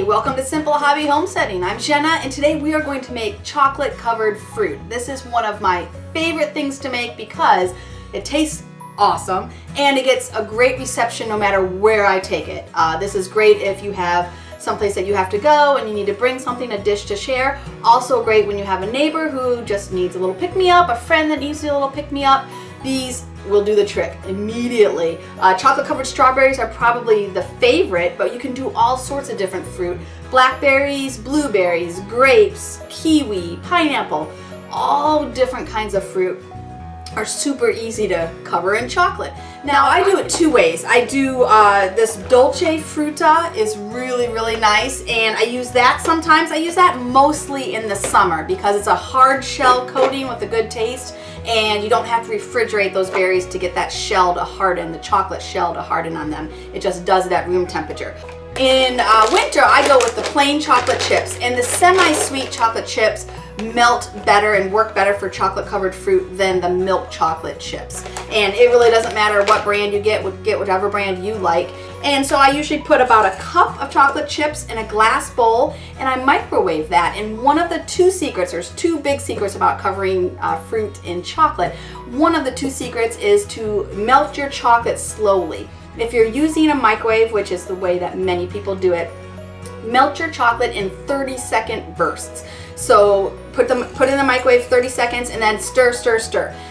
Hey, welcome to Simple Hobby Homesteading. I'm Jhenna, and today we are going to make chocolate covered fruit. This is one of my favorite things to make because it tastes awesome and it gets a great reception no matter where I take it. This is great if you have someplace that you have to go and you need to bring something, a dish to share. Also great when you have a neighbor who just needs a little pick-me-up, a friend that needs a little pick-me-up. These will do the trick immediately. Chocolate covered strawberries are probably the favorite, but you can do all sorts of different fruit. Blackberries, blueberries, grapes, kiwi, pineapple, all different kinds of fruit are super easy to cover in chocolate. Now I do it two ways. I do this dolce frutta is really nice, and I use that sometimes. I use that mostly in the summer because it's a hard shell coating with a good taste, and you don't have to refrigerate those berries to get that shell to harden, the chocolate shell to harden on them. It just does it at room temperature. In winter, I go with the plain chocolate chips, and the semi-sweet chocolate chips melt better and work better for chocolate covered fruit than the milk chocolate chips. And it really doesn't matter what brand you get whatever brand you like. And so I usually put about a cup of chocolate chips in a glass bowl, and I microwave that. And one of the two secrets, there's two big secrets about covering fruit in chocolate. One of the two secrets is to melt your chocolate slowly. If you're using a microwave, which is the way that many people do it, melt your chocolate in 30-second bursts. So put in the microwave 30 seconds and then stir.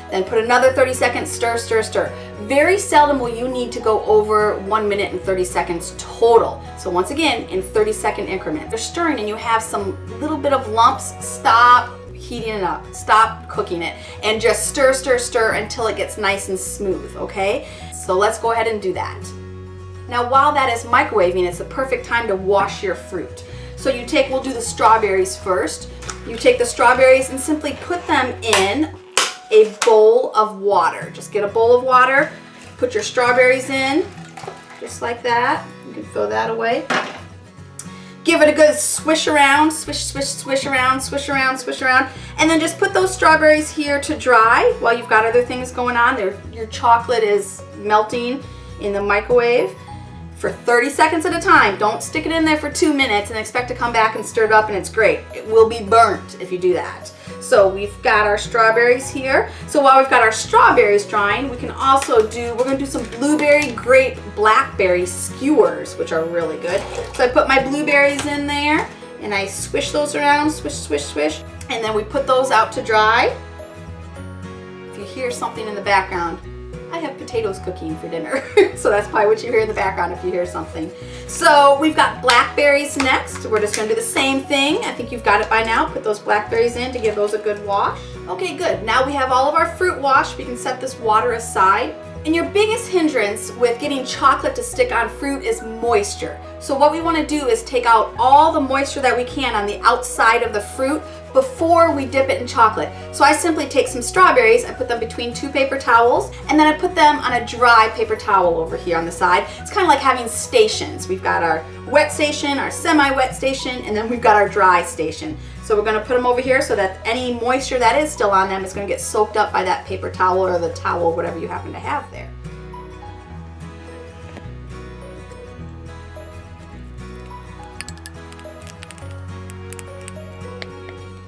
Then put another 30 seconds, stir. Very seldom will you need to go over 1 minute and 30 seconds total. So once again, in 30-second increments. You're stirring and you have some little bit of lumps, stop heating it up, stop cooking it, and just stir until it gets nice and smooth, okay? So let's go ahead and do that. Now while that is microwaving, it's the perfect time to wash your fruit. So we'll do the strawberries first. You take the strawberries and simply put them in a bowl of water. Just get a bowl of water, put your strawberries in, just like that. You can throw that away. Give it a good swish around, swish around, and then just put those strawberries here to dry while you've got other things going on. Your chocolate is melting in the microwave for 30 seconds at a time. Don't stick it in there for 2 minutes and expect to come back and stir it up and it's great. It will be burnt if you do that. So we've got our strawberries here. So while we've got our strawberries drying, we're going to do some blueberry, grape, blackberry skewers, which are really good. So I put my blueberries in there and I swish those around, swish, and then we put those out to dry. If you hear something in the background, I have potatoes cooking for dinner. So that's probably what you hear in the background if you hear something. So we've got blackberries next. We're just gonna do the same thing. I think you've got it by now. Put those blackberries in to give those a good wash. Okay, good. Now we have all of our fruit washed. We can set this water aside. And your biggest hindrance with getting chocolate to stick on fruit is moisture. So what we want to do is take out all the moisture that we can on the outside of the fruit before we dip it in chocolate. So I simply take some strawberries, I put them between 2 paper towels, and then I put them on a dry paper towel over here on the side. It's kind of like having stations. We've got our wet station, our semi-wet station, and then we've got our dry station. So we're going to put them over here so that any moisture that is still on them is going to get soaked up by that paper towel or the towel, whatever you happen to have there.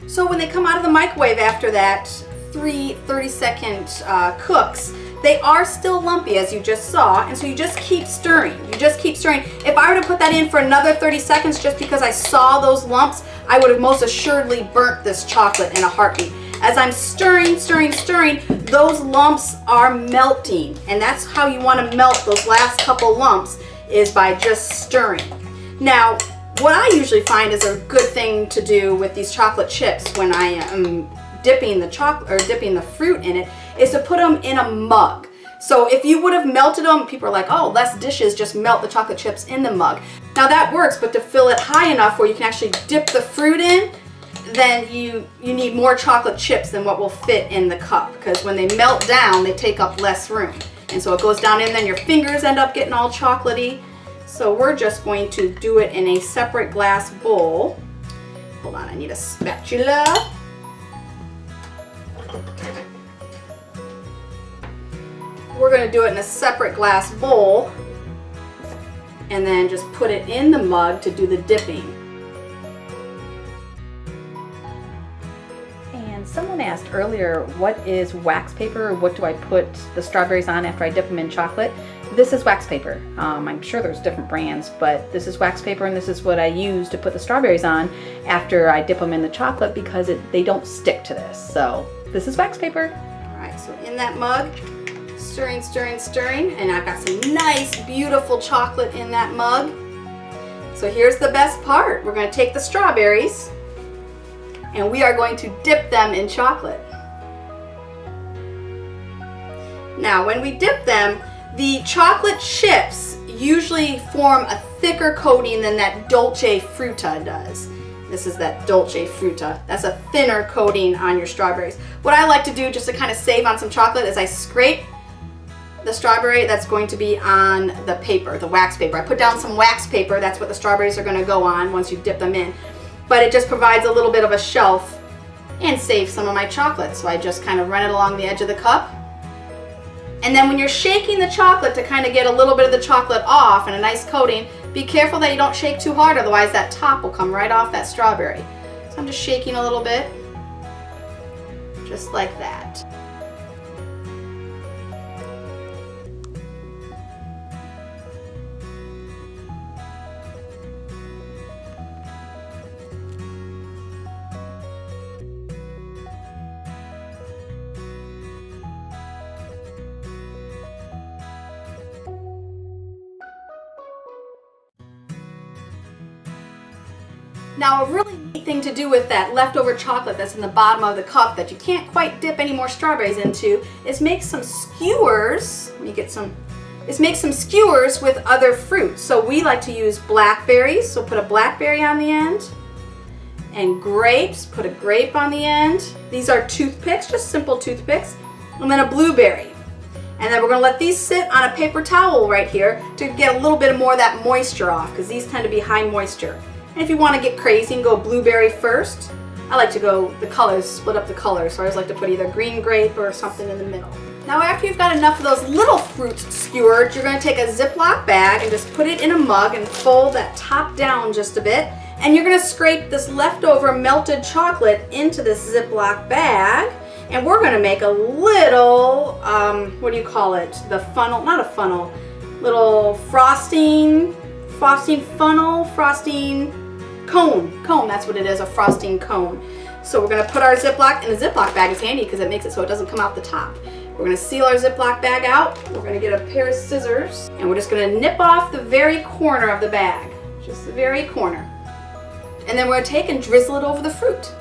So when they come out of the microwave after that 3 30-second cooks, they are still lumpy as you just saw, and so you just keep stirring. If I were to put that in for another 30 seconds just because I saw those lumps, I would have most assuredly burnt this chocolate in a heartbeat. As I'm stirring, those lumps are melting, and that's how you want to melt those last couple lumps, is by just stirring. Now, what I usually find is a good thing to do with these chocolate chips when I am dipping the fruit in it is to put them in a mug. So if you would have melted them, people are like, oh, less dishes, just melt the chocolate chips in the mug. Now that works, but to fill it high enough where you can actually dip the fruit in, then you need more chocolate chips than what will fit in the cup, because when they melt down, they take up less room. And so it goes down in, then your fingers end up getting all chocolatey. So we're just going to do it in a separate glass bowl. Hold on, I need a spatula. We're going to do it in a separate glass bowl. and then just put it in the mug to do the dipping. And someone asked earlier, what is wax paper, or what do I put the strawberries on after I dip them in chocolate? This is wax paper. I'm sure there's different brands, but this is wax paper, and this is what I use to put the strawberries on after I dip them in the chocolate because they don't stick to this. So this is wax paper. All right, so in that mug, stirring, stirring, stirring, and I've got some nice, beautiful chocolate in that mug. So here's the best part. We're going to take the strawberries and we are going to dip them in chocolate. Now, when we dip them, the chocolate chips usually form a thicker coating than that dolce frutta does. This is that dolce frutta. That's a thinner coating on your strawberries. What I like to do just to kind of save on some chocolate is I scrape the strawberry that's going to be on the paper, the wax paper. I put down some wax paper. That's what the strawberries are going to go on once you dip them in. But it just provides a little bit of a shelf and saves some of my chocolate. So I just kind of run it along the edge of the cup. And then when you're shaking the chocolate to kind of get a little bit of the chocolate off and a nice coating, be careful that you don't shake too hard, otherwise that top will come right off that strawberry. So I'm just shaking a little bit, just like that. Now, a really neat thing to do with that leftover chocolate that's in the bottom of the cup that you can't quite dip any more strawberries into is make some skewers. Let me get some. Is make some skewers with other fruits. So we like to use blackberries, so put a blackberry on the end. And grapes, put a grape on the end. These are toothpicks, just simple toothpicks. And then a blueberry. And then we're going to let these sit on a paper towel right here to get a little bit more of that moisture off, because these tend to be high moisture. And if you want to get crazy and go blueberry first, I like to go the colors, split up the colors. So I always like to put either green grape or something in the middle. Now after you've got enough of those little fruits skewered, you're going to take a Ziploc bag and just put it in a mug and fold that top down just a bit. And you're going to scrape this leftover melted chocolate into this Ziploc bag. And we're going to make a little, what do you call it? The funnel, not a funnel, little frosting cone, that's what it is, a frosting cone. So we're going to put our Ziploc, and the Ziploc bag is handy because it makes it so it doesn't come out the top. We're going to seal our Ziploc bag out. We're going to get a pair of scissors, and we're just going to nip off the very corner of the bag, just the very corner. And then we're going to take and drizzle it over the fruit.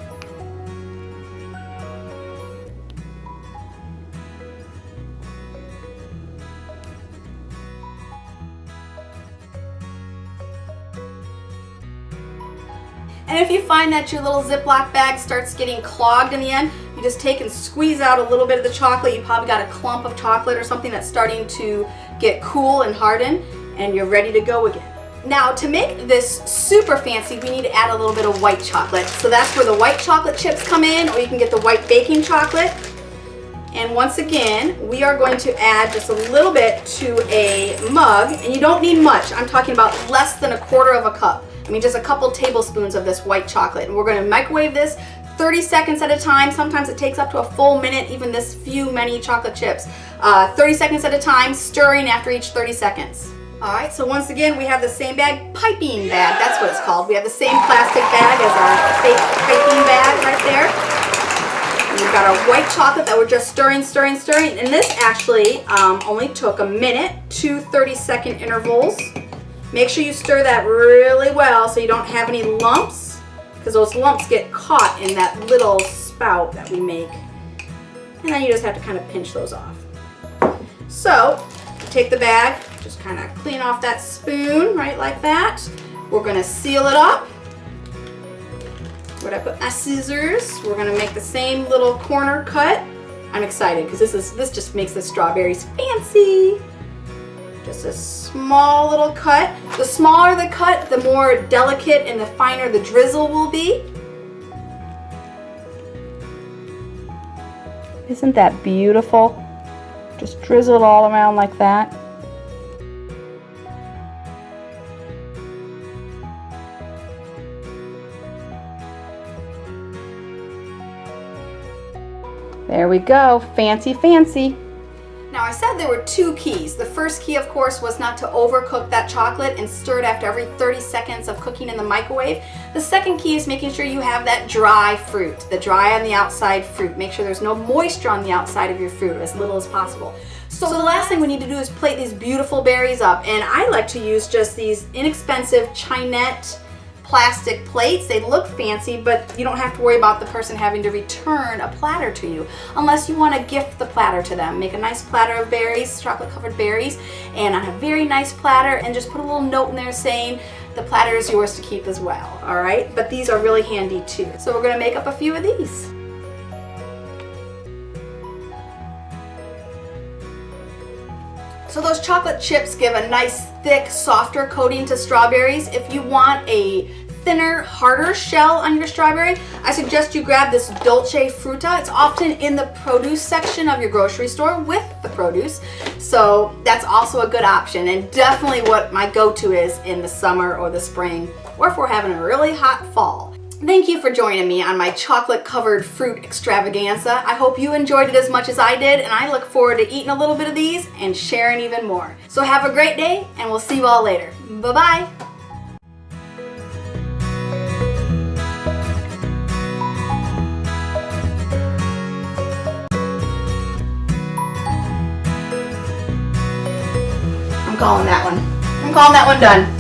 And if you find that your little Ziploc bag starts getting clogged in the end, you just take and squeeze out a little bit of the chocolate. You probably got a clump of chocolate or something that's starting to get cool and harden, and you're ready to go again. Now, to make this super fancy, we need to add a little bit of white chocolate. So that's where the white chocolate chips come in, or you can get the white baking chocolate. And once again, we are going to add just a little bit to a mug, and you don't need much. I'm talking about less than 1/4 of a cup. I mean, just a couple tablespoons of this white chocolate. And we're going to microwave this 30 seconds at a time. Sometimes it takes up to a full minute, even this few many chocolate chips. 30 seconds at a time, stirring after each 30 seconds. All right, so once again, we have the same bag, piping bag, that's what it's called. We have the same plastic bag as our fake piping bag right there. And we've got our white chocolate that we're just stirring, stirring, stirring. And this actually only took a minute, 2 30-second intervals. Make sure you stir that really well so you don't have any lumps, because those lumps get caught in that little spout that we make. And then you just have to kind of pinch those off. So, take the bag, just kind of clean off that spoon, right like that. We're going to seal it up. Where I put my scissors, we're going to make the same little corner cut. I'm excited because this just makes the strawberries fancy. Just a small little cut. The smaller the cut, the more delicate and the finer the drizzle will be. Isn't that beautiful? Just drizzle it all around like that. There we go, fancy, fancy. Now I said there were 2 keys. The first key, of course, was not to overcook that chocolate and stir it after every 30 seconds of cooking in the microwave. The second key is making sure you have that dry fruit, the dry on the outside fruit. Make sure there's no moisture on the outside of your fruit, as little as possible. So the last thing we need to do is plate these beautiful berries up, and I like to use just these inexpensive Chinette plastic plates. They look fancy, but you don't have to worry about the person having to return a platter to you unless you want to gift the platter to them. Make a nice platter of berries, chocolate covered berries, and on a very nice platter, and just put a little note in there saying the platter is yours to keep as well. All right, but these are really handy too. So we're going to make up a few of these. So those chocolate chips give a nice thick, softer coating to strawberries. If you want a thinner, harder shell on your strawberry, I suggest you grab this Dolce Frutta. It's often in the produce section of your grocery store with the produce. So that's also a good option, and definitely what my go-to is in the summer or the spring, or if we're having a really hot fall. Thank you for joining me on my chocolate covered fruit extravaganza. I hope you enjoyed it as much as I did, and I look forward to eating a little bit of these and sharing even more. So have a great day, and we'll see you all later. Bye-bye. I'm calling that one done.